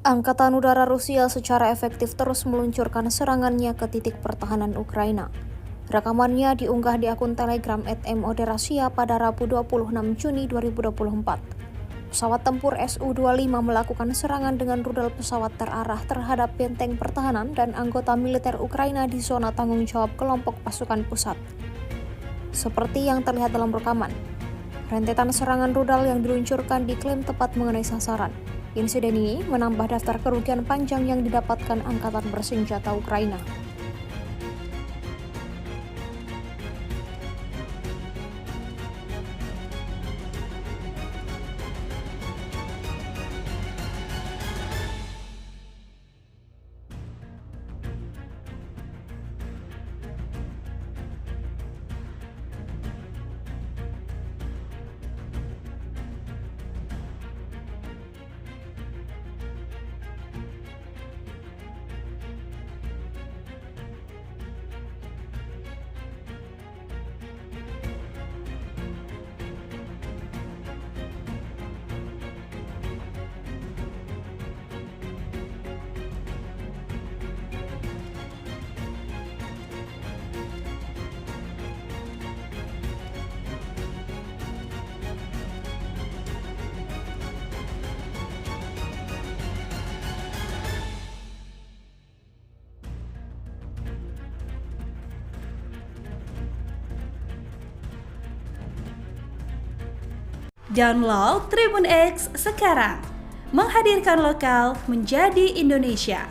Angkatan Udara Rusia secara efektif terus meluncurkan serangannya ke titik pertahanan Ukraina. Rekamannya diunggah di akun Telegram @moderasia pada Rabu 26 Juni 2024. Pesawat tempur Su-25 melakukan serangan dengan rudal pesawat terarah terhadap benteng pertahanan dan anggota militer Ukraina di zona tanggung jawab kelompok pasukan pusat. Seperti yang terlihat dalam rekaman, rentetan serangan rudal yang diluncurkan diklaim tepat mengenai sasaran. Insiden ini menambah daftar kerugian panjang yang didapatkan angkatan bersenjata Ukraina. Download Tribun X sekarang, menghadirkan lokal menjadi Indonesia.